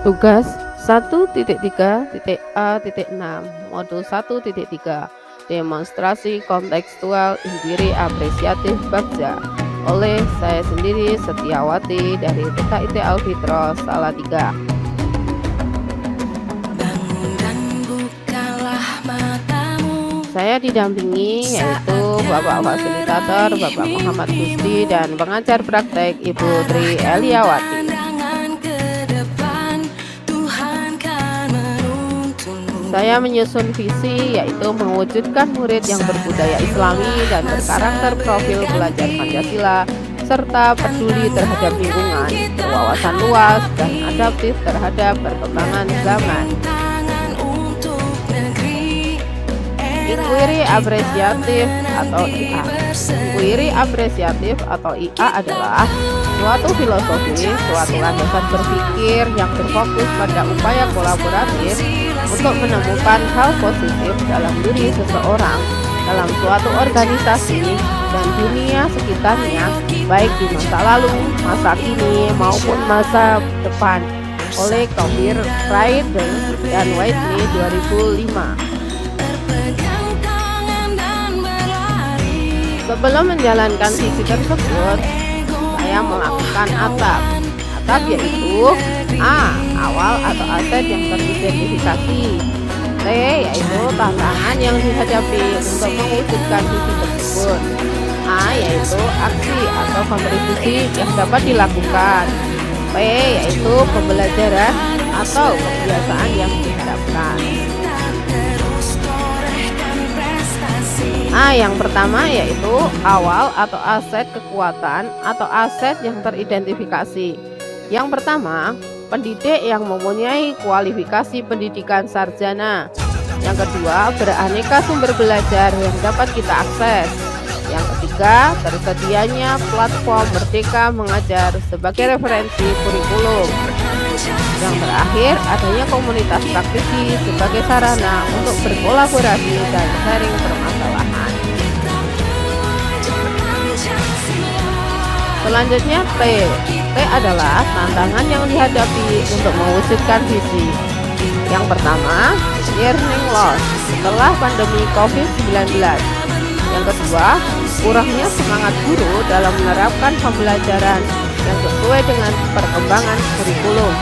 Tugas 1.3.a.6 Modul 1.3 Demonstrasi kontekstual indiri apresiatif Bagja oleh saya sendiri Setiawati dari TKIT Alfitro Salatiga. Saya didampingi yaitu Bapak Fasilitator Bapak Muhammad Gusti dan pengajar praktek Ibu Tri Eliawati. Saya menyusun visi yaitu mewujudkan murid yang berbudaya Islami dan berkarakter profil belajar Pancasila serta peduli terhadap lingkungan, berwawasan luas dan adaptif terhadap perkembangan zaman. Inquiry apresiatif atau IA. Inquiry apresiatif atau IA adalah suatu filosofi, suatu landasan berpikir yang berfokus pada upaya kolaboratif untuk menemukan hal positif dalam diri seseorang, dalam suatu organisasi, dan dunia sekitarnya, baik di masa lalu, masa kini, maupun masa depan, oleh Copyright dan Whiteley 2005. Sebelum menjalankan visi tersebut, saya melakukan ATAP. ATAP yaitu A. Awal atau aset yang teridentifikasi. T. Yaitu tantangan yang dihadapi untuk mewujudkan visi tersebut. A. Yaitu aksi atau kontribusi yang dapat dilakukan. P. Yaitu pembelajaran atau kebiasaan yang diharapkan. A yang pertama yaitu awal atau aset kekuatan atau aset yang teridentifikasi. Yang pertama, pendidik yang mempunyai kualifikasi pendidikan sarjana. Yang kedua, beraneka sumber belajar yang dapat kita akses. Yang ketiga, tersedianya platform Merdeka Mengajar sebagai referensi kurikulum. Yang terakhir, adanya komunitas praktisi sebagai sarana untuk berkolaborasi dan sharing permasalahan. Selanjutnya T. T adalah tantangan yang dihadapi untuk mewujudkan visi. Yang pertama, learning loss setelah pandemi COVID-19. Yang kedua, kurangnya semangat guru dalam menerapkan pembelajaran yang sesuai dengan perkembangan kurikulum.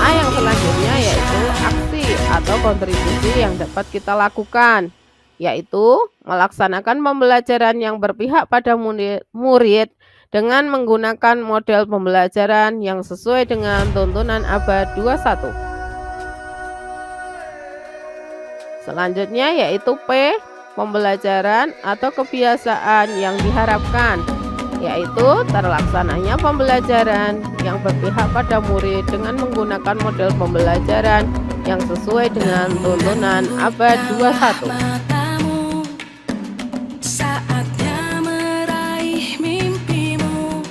A yang selanjutnya yaitu aksi atau kontribusi yang dapat kita lakukan, yaitu melaksanakan pembelajaran yang berpihak pada murid dengan menggunakan model pembelajaran yang sesuai dengan tuntunan abad 21. Selanjutnya yaitu P, pembelajaran atau kebiasaan yang diharapkan, yaitu terlaksananya pembelajaran yang berpihak pada murid dengan menggunakan model pembelajaran yang sesuai dengan tuntunan abad 21.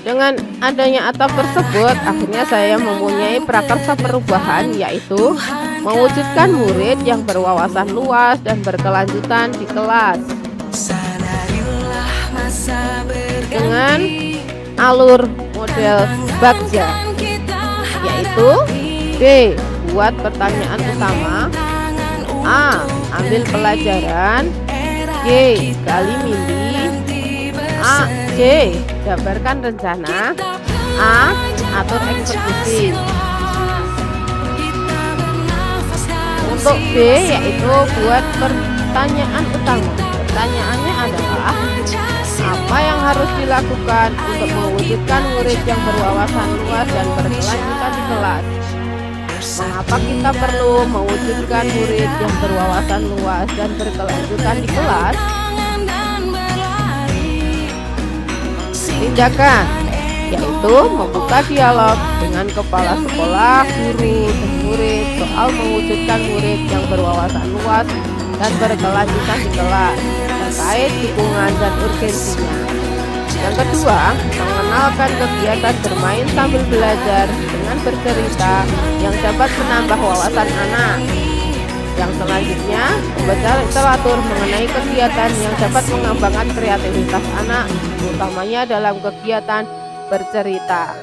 Dengan adanya atap tersebut, akhirnya saya mempunyai prakarsa perubahan, yaitu mewujudkan murid yang berwawasan luas dan berkelanjutan di kelas. Dengan alur model Bagja, yaitu B. Buat pertanyaan utama. A. Ambil pelajaran. G. Gali mimpi. A. C. Gambarkan rencana. A. Atur eksekusi. Untuk B yaitu buat pertanyaan utama. Pertanyaannya adalah apa yang harus dilakukan untuk mewujudkan murid yang berwawasan luas dan berkelanjutan di kelas? Mengapa kita perlu mewujudkan murid yang berwawasan luas dan berkelanjutan di kelas? Tindakan yaitu membuka dialog dengan kepala sekolah, guru, dan murid soal mewujudkan murid yang berwawasan luas dan berkelanjutan di kelas terkait dukungan dan urgensinya. Yang kedua, mengenalkan kegiatan bermain sambil belajar dengan bercerita yang dapat menambah wawasan anak. Yang selanjutnya, membaca literatur mengenai kegiatan yang dapat mengembangkan kreativitas anak, utamanya dalam kegiatan bercerita.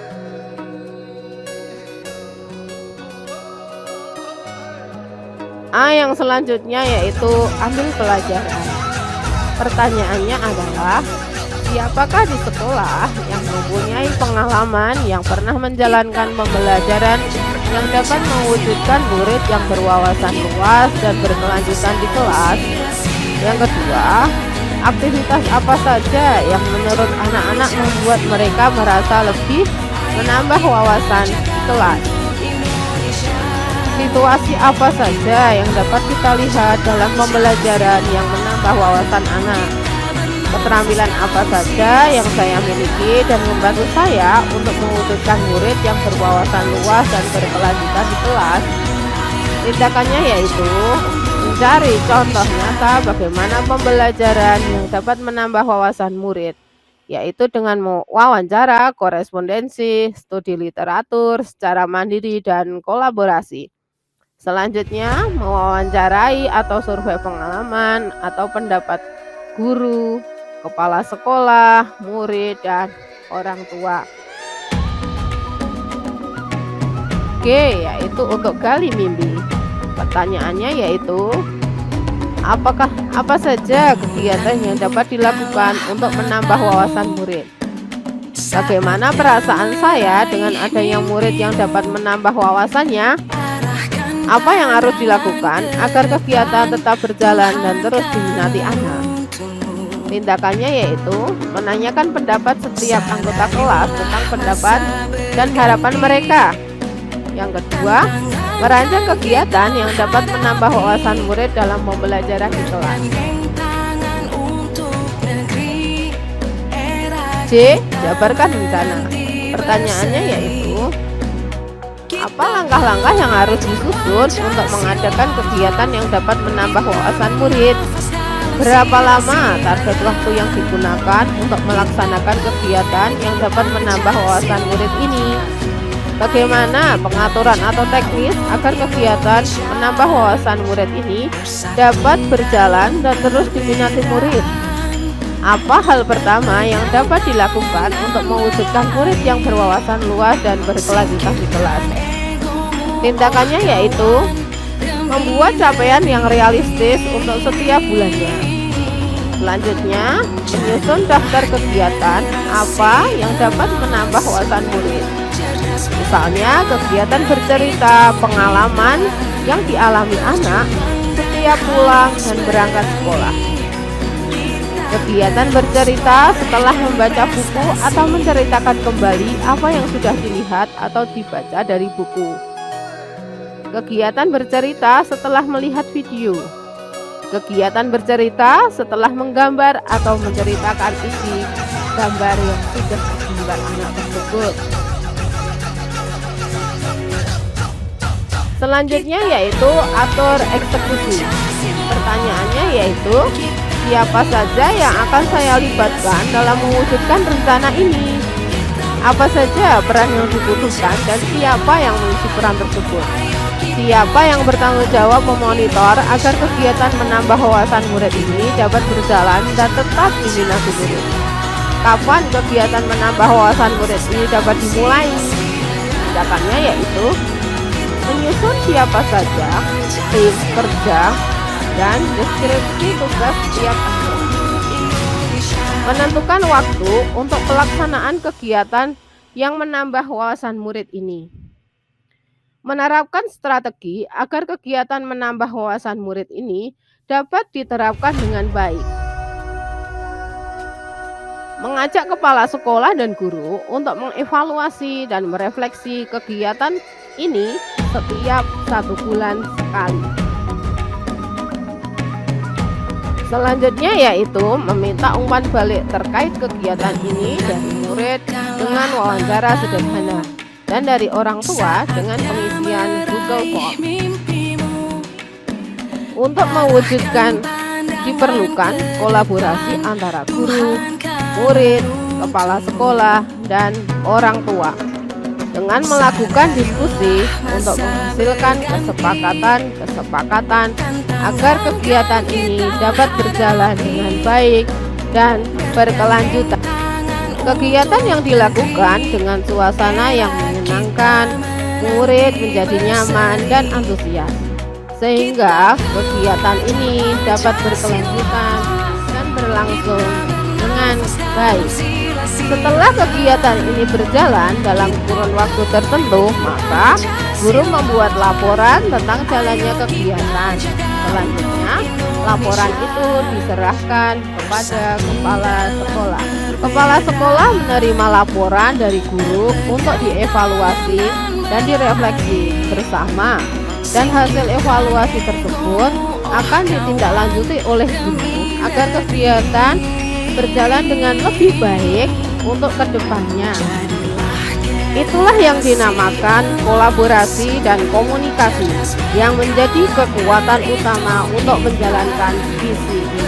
Yang selanjutnya yaitu ambil pelajaran. Pertanyaannya adalah, siapakah di sekolah yang mempunyai pengalaman yang pernah menjalankan pembelajaran yang dapat mewujudkan murid yang berwawasan luas dan berkelanjutan di kelas? Yang kedua, aktivitas apa saja yang menurut anak-anak membuat mereka merasa lebih menambah wawasan di kelas? Situasi apa saja yang dapat kita lihat dalam pembelajaran yang menambah wawasan anak? Keterampilan apa saja yang saya miliki dan membantu saya untuk mewujudkan murid yang berwawasan luas dan berkelanjutan di kelas? Tindakannya yaitu mencari contoh nyata bagaimana pembelajaran yang dapat menambah wawasan murid, yaitu dengan wawancara, korespondensi, studi literatur secara mandiri, dan kolaborasi. Selanjutnya, mewawancarai atau survei pengalaman atau pendapat guru, kepala sekolah, murid, dan orang tua. G, yaitu untuk gali mimpi. Pertanyaannya yaitu, apa saja kegiatan yang dapat dilakukan untuk menambah wawasan murid? Bagaimana perasaan saya dengan adanya murid yang dapat menambah wawasannya? Apa yang harus dilakukan agar kegiatan tetap berjalan dan terus diminati anak? Tindakannya yaitu menanyakan pendapat setiap anggota kelas tentang pendapat dan harapan mereka. Yang kedua, merancang kegiatan yang dapat menambah wawasan murid dalam pembelajaran di kelas. C, jabarkan rencana. Pertanyaannya yaitu, apa langkah-langkah yang harus disusun untuk mengadakan kegiatan yang dapat menambah wawasan murid? Berapa lama target waktu yang digunakan untuk melaksanakan kegiatan yang dapat menambah wawasan murid ini? Bagaimana pengaturan atau teknis agar kegiatan menambah wawasan murid ini dapat berjalan dan terus diminati murid? Apa hal pertama yang dapat dilakukan untuk mewujudkan murid yang berwawasan luas dan berkelanjutan di kelas? Tindakannya yaitu membuat capaian yang realistis untuk setiap bulannya. Selanjutnya, menyusun daftar kegiatan apa yang dapat menambah wawasan murid. Misalnya, kegiatan bercerita pengalaman yang dialami anak setiap pulang dan berangkat sekolah. Kegiatan bercerita setelah membaca buku atau menceritakan kembali apa yang sudah dilihat atau dibaca dari buku. Kegiatan bercerita setelah melihat video. Kegiatan bercerita setelah menggambar atau menceritakan isi gambar yang sudah digambar anak tersebut. Selanjutnya yaitu atur eksekusi. Pertanyaannya yaitu, siapa saja yang akan saya libatkan dalam mewujudkan rencana ini? Apa saja peran yang dibutuhkan dan siapa yang mengisi peran tersebut? Siapa yang bertanggung jawab memonitor agar kegiatan menambah wawasan murid ini dapat berjalan dan tetap diminati murid? Kapan kegiatan menambah wawasan murid ini dapat dimulai? Tindakannya yaitu menyusun siapa saja, tim kerja, dan deskripsi tugas setiap anggota. Menentukan waktu untuk pelaksanaan kegiatan yang menambah wawasan murid ini. Menerapkan strategi agar kegiatan menambah wawasan murid ini dapat diterapkan dengan baik. Mengajak kepala sekolah dan guru untuk mengevaluasi dan merefleksi kegiatan ini setiap 1 bulan sekali. Selanjutnya yaitu meminta umpan balik terkait kegiatan ini dari murid dengan wawancara sederhana dan dari orang tua dengan pengisian Google Form. Untuk mewujudkan diperlukan kolaborasi antara guru, murid, kepala sekolah, dan orang tua dengan melakukan diskusi untuk menghasilkan kesepakatan agar kegiatan ini dapat berjalan dengan baik dan berkelanjutan. Kegiatan yang dilakukan dengan suasana yang menyenangkan, murid menjadi nyaman dan antusias. sehingga kegiatan ini dapat berkelanjutan dan berlangsung dengan baik. Setelah kegiatan ini berjalan dalam kurun waktu tertentu, maka guru membuat laporan tentang jalannya kegiatan. Selanjutnya, laporan itu diserahkan kepada kepala sekolah. Kepala sekolah menerima laporan dari guru untuk dievaluasi dan direfleksi bersama, dan hasil evaluasi tersebut akan ditindaklanjuti oleh guru agar kegiatan berjalan dengan lebih baik untuk kedepannya. Itulah yang dinamakan kolaborasi dan komunikasi yang menjadi kekuatan utama untuk menjalankan visi ini.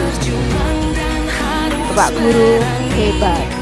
Bapak Guru hebat.